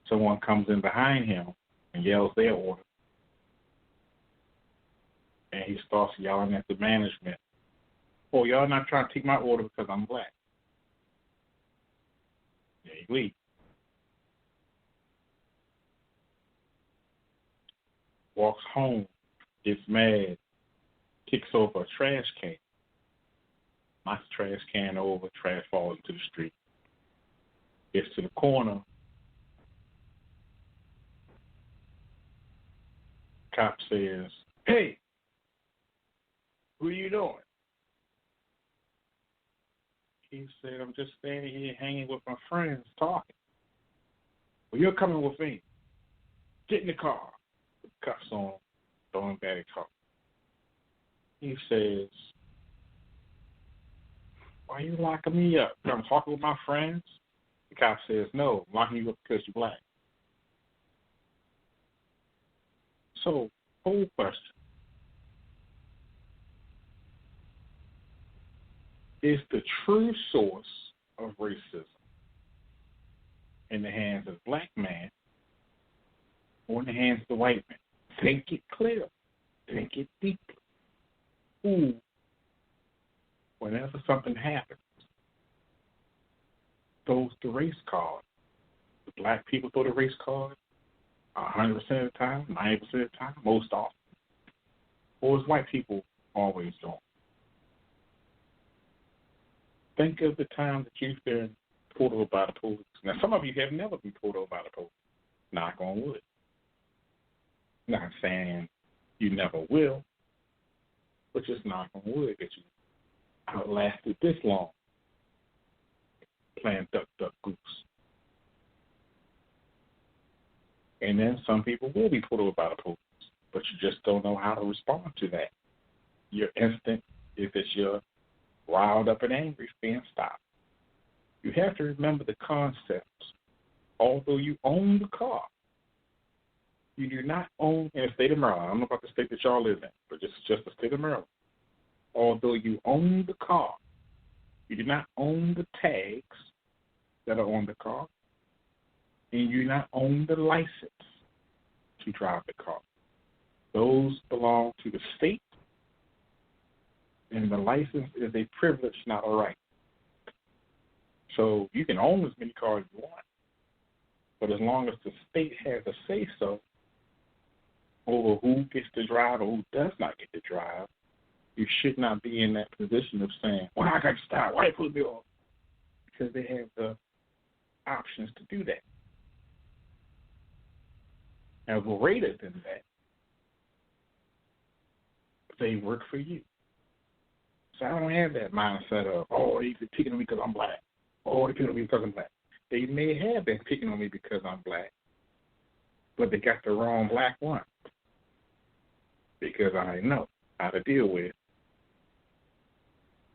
someone comes in behind him and yells their order, and he starts yelling at the management, "Oh, y'all not trying to take my order because I'm black." Yeah, he leaves. Walks home, gets mad, kicks over a trash can, knocks the trash can over, trash falls into the street. Gets to the corner, cop says, "Hey, what are you doing?" He said, "I'm just standing here hanging with my friends talking." "Well, you're coming with me. Get in the car." The cuffs on, throwing back the car. He says, "Why are you locking me up? I'm talking with my friends?" The cop says, "No, I'm locking you up because you're black." So, whole question. Is the true source of racism in the hands of the black man or in the hands of the white man? Think it clear. Think it deeply. Who, whenever something happens, throws the race card? The black people throw the race card 100% of the time, 90% of the time, most often. Or is white people always doing? Think of the time that you've been pulled over by the police. Now, some of you have never been pulled over by the police. Knock on wood. Not saying you never will, but just knock on wood that you outlasted this long playing duck, duck, goose. And then some people will be pulled over by the police, but you just don't know how to respond to that. Your instinct is that you're riled up and angry, being stopped. You have to remember the concepts. Although you own the car, you do not own, in the state of Maryland, I don't know about the state that y'all live in, but this is just the state of Maryland. Although you own the car, you do not own the tags that are on the car, and you do not own the license to drive the car. Those belong to the state, and the license is a privilege, not a right. So you can own as many cars as you want, but as long as the state has a say-so over who gets to drive or who does not get to drive, you should not be in that position of saying, "Well, I got to stop. Why put me off?" Because they have the options to do that. Now, greater than that, they work for you. So I don't have that mindset of, "Oh, they've been picking on me because I'm black. Oh, they're picking on me because I'm black." They may have been picking on me because I'm black, but they got the wrong black one. Because I know how to deal with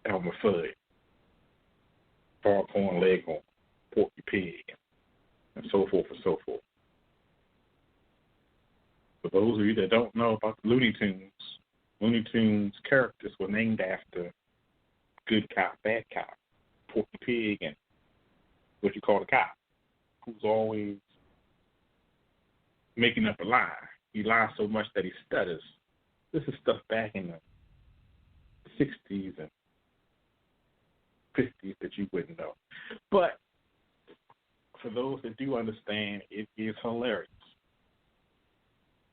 Elmer Fudd, Foghorn Leghorn, Porky Pig, and so forth and so forth. For those of you that don't know about the Looney Tunes characters were named after good cop, bad cop, Porky Pig, and what you call a cop, who's always making up a lie. He lies so much that he stutters. This is stuff back in the 60s and 50s that you wouldn't know. But for those that do understand, it is hilarious.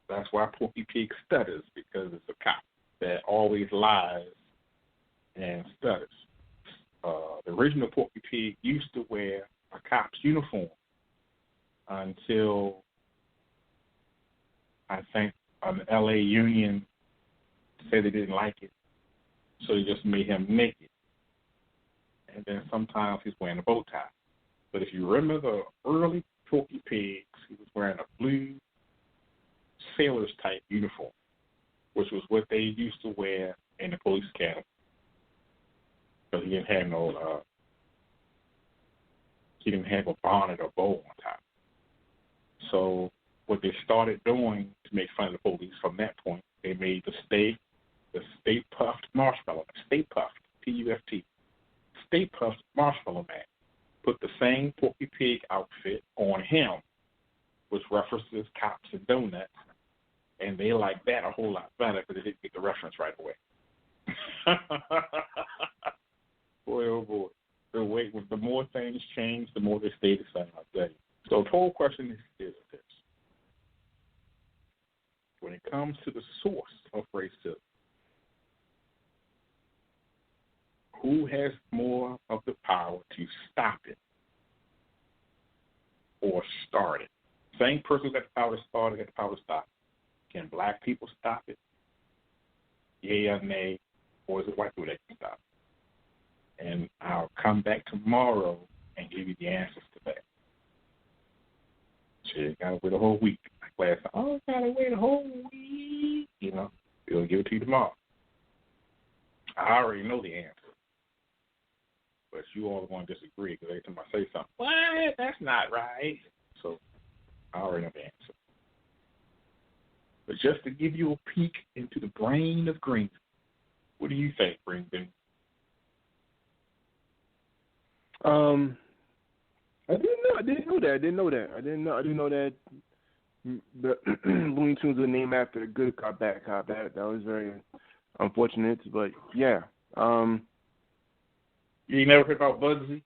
That's why Porky Pig stutters, because it's a cop that always lies and stutters. The original Porky Pig used to wear a cop's uniform until I think an LA union said they didn't like it, so they just made him naked. And then sometimes he's wearing a bow tie. But if you remember the early Porky Pigs, he was wearing a blue sailor's type uniform, which was what they used to wear in the police academy. Because he didn't have a bonnet or bow on top. So what they started doing to make fun of the police from that point, they made the Stay Puffed Marshmallow, Stay Puffed, P-U-F-T, Stay Puffed Marshmallow Man. Put the same Porky Pig outfit on him which references cops and donuts, and they like that a whole lot better because they didn't get the reference right away. Boy, oh boy. The more things change, the more they stay the same, I tell you. So the whole question is this. When it comes to the source of racism, who has more of the power to stop it or start it? Same person who got the power to start it, got the power to stop it. Can black people stop it? Yea or nay? Or is it white people that can stop it? And I'll come back tomorrow and give you the answers to that. Shit, gotta wait a whole week. Like last time, gotta wait a whole week. You know, we'll give it to you tomorrow. I already know the answer. But you all are going to disagree because every time I say something, what? That's not right. So I already know the answer. But just to give you a peek into the brain of Green, what do you think, Green Bean? I didn't know that. I didn't know that the Looney Tunes were named after the good cop, bad cop. That was very unfortunate, but yeah. You never heard about Bugsy?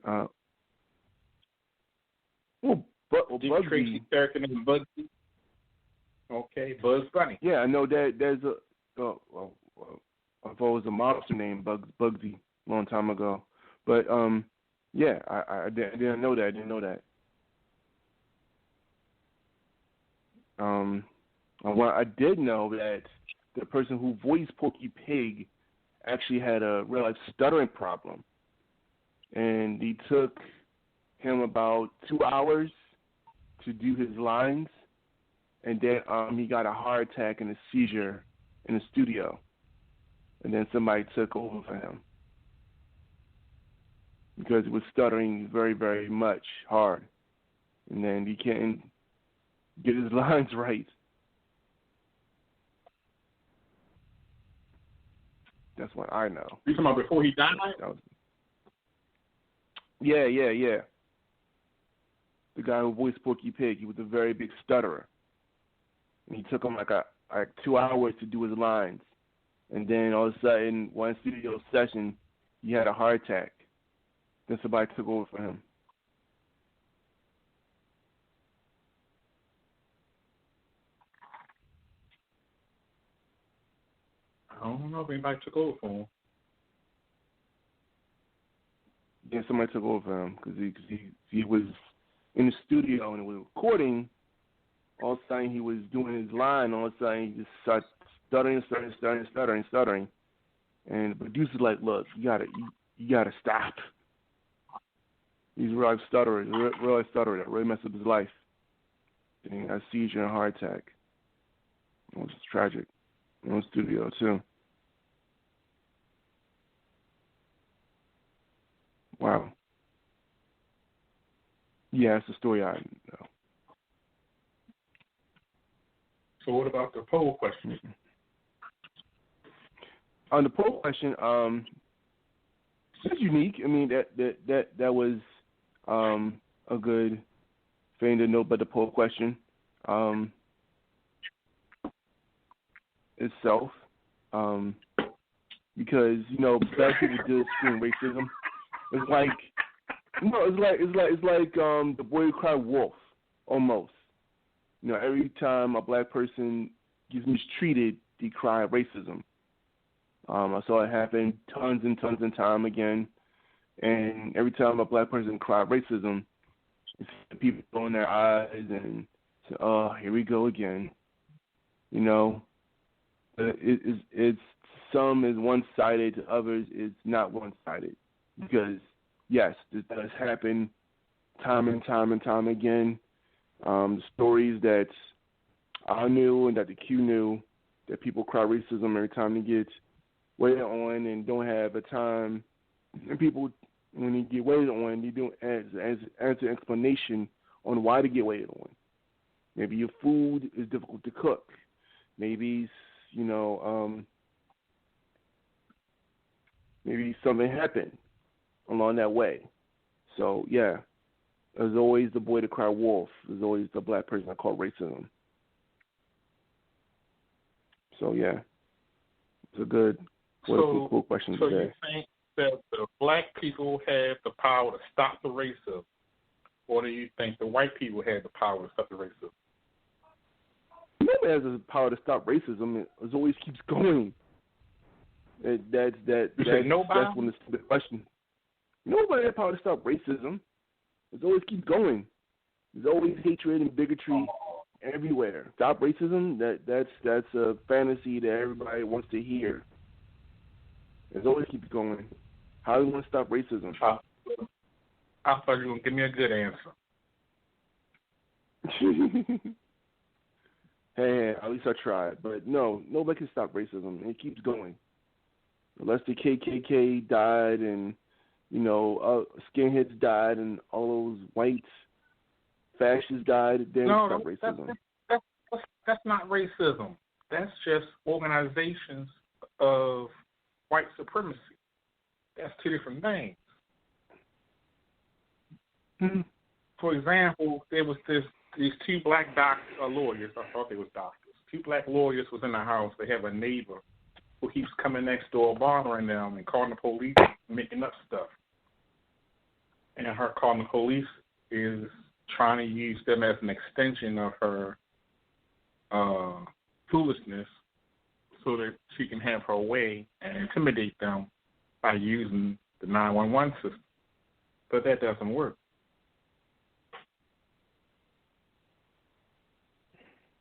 Bugsy. Tracy character named Bugsy. Okay, Bugs Bunny. Yeah, I know that there's I thought it was a monster named Bugsy a long time ago, but yeah, I didn't know that. I didn't know that. Well, I did know that the person who voiced Porky Pig actually had a real life stuttering problem, and it took him about 2 hours to do his lines, and then he got a heart attack and a seizure in the studio, and then somebody took over for him because he was stuttering very, very much hard, and then he can't get his lines right. That's what I know. You talking about before he died? Yeah. The guy who voiced Porky Pig, he was a very big stutterer. And he took him like 2 hours to do his lines. And then all of a sudden, one studio session, he had a heart attack. Then somebody took over for him. I don't know if anybody took over for him. Yeah, somebody took over for him because he was in the studio and it was recording. All of a sudden, he was doing his line. All of a sudden, he just started stuttering. And the producer's like, "Look, you gotta stop. He's a real life stutterer. That really messed up his life. And he got a seizure and a heart attack. It was tragic. In the studio too. Wow. Yeah, that's the story I know. So what about the poll question? On the poll question, it's unique. I mean, that was a good thing to know about the poll question itself, because black people do experience racism. It's like the boy who cried wolf almost. Every time a black person gets mistreated, they cry racism. I saw it happen tons and tons of time again. And every time a black person cried racism, it's people throwing their eyes and say, "Oh, here we go again." It's some is one-sided, to others it's not one-sided. Because yes, this does happen time and time again. Stories that I knew and that the Q knew, that people cry racism every time they get waited on and don't have a time. And people, when they get waited on, they don't answer explanation on why they get waited on. Maybe your food is difficult to cook. Maybe maybe something happened along that way. So yeah, There's always the boy that cried wolf. There's always the black person that called racism. So, yeah. It's a good, cool question so today. So you think that the black people have the power to stop the racism, or do you think the white people have the power to stop the racism? Nobody has the power to stop racism. It always keeps going. That's one of the question. Nobody has the power to stop racism. It always keeps going. There's always hatred and bigotry everywhere. Stop racism. That's a fantasy that everybody wants to hear. It always keeps going. How do we want to stop racism? I thought you were going to give me a good answer. Hey, at least I tried. But no, nobody can stop racism. It keeps going. Unless the KKK died and, skinheads died and all those white fascists died, then stop racism. That's not racism. That's just organizations of white supremacy. That's two different things. Mm-hmm. For example, there was these two black lawyers. I thought they was doctors. Two black lawyers was in the house. They have a neighbor who keeps coming next door bothering them and calling the police, making up stuff. And her calling the police is trying to use them as an extension of her foolishness so that she can have her way and intimidate them by using the 911 system. But that doesn't work.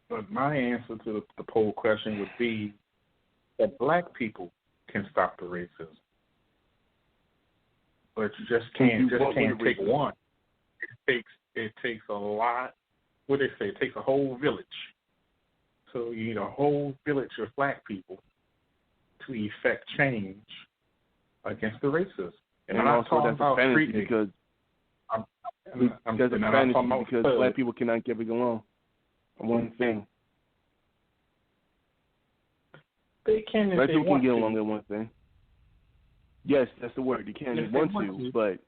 But my answer to the poll question would be that black people can stop the racism. But you just can't take one. It takes a lot. What do they say? It takes a whole village. So you need a whole village of black people to effect change against the racism. And I'm not talking about street because that's a fantasy because black people cannot get along on one thing. They can if black they people want can get to. along on one thing. Yes, that's the word. They can if they want to,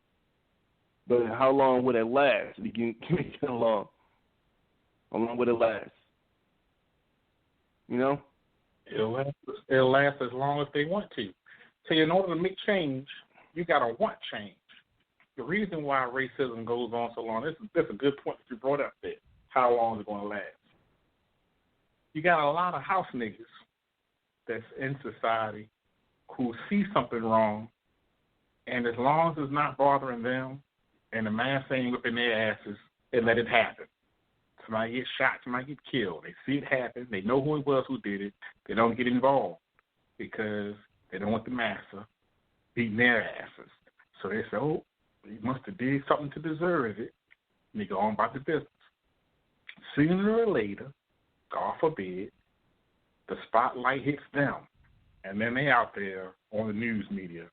but how long would it last? They can get along. How long would it last? It'll last as long as they want to. So in order to make change, you got to want change. The reason why racism goes on so long, this is a good point that you brought up there. How long is it going to last? You got a lot of house niggas that's in society who see something wrong, and as long as it's not bothering them and the mass ain't whipping their asses, they let it happen. Somebody gets shot, somebody gets killed. They see it happen. They know who it was who did it. They don't get involved because they don't want the massa beating their asses. So they say, oh, he must have did something to deserve it. And they go on about the business. Sooner or later, God forbid, the spotlight hits them. And then they out there on the news media.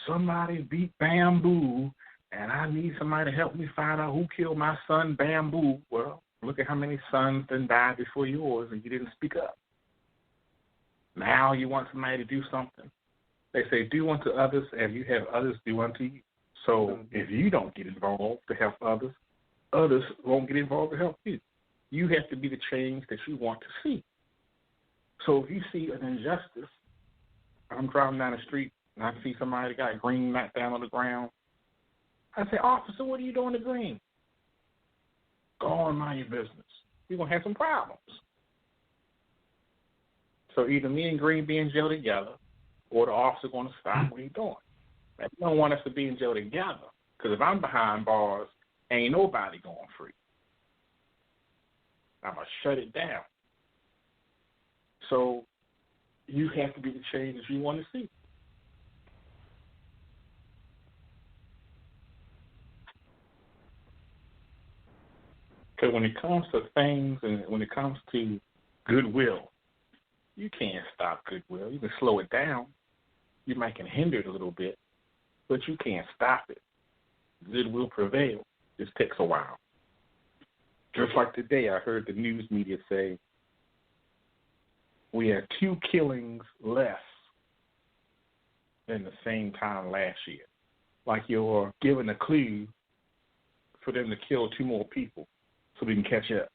Somebody beat Bamboo, and I need somebody to help me find out who killed my son Bamboo. Well, look at how many sons then died before yours, and you didn't speak up. Now you want somebody to do something. They say, do unto others as you have others do unto you. So if you don't get involved to help others, others won't get involved to help you. You have to be the change that you want to see. So if you see an injustice, I'm driving down the street and I see somebody got green knocked down on the ground, I say, officer, what are you doing to green? Go on, mind your business. You're going to have some problems. So either me and Green be in jail together or the officer going to stop what he's doing. Now, you don't want us to be in jail together because if I'm behind bars, ain't nobody going free. I'm going to shut it down. So you have to be the change that you want to see. Because when it comes to things and when it comes to goodwill, you can't stop goodwill. You can slow it down. You might can hinder it a little bit, but you can't stop it. Goodwill prevails. Just takes a while. Just like today, I heard the news media say we had 2 killings less than the same time last year. Like you're giving a clue for them to kill 2 more people so we can catch up.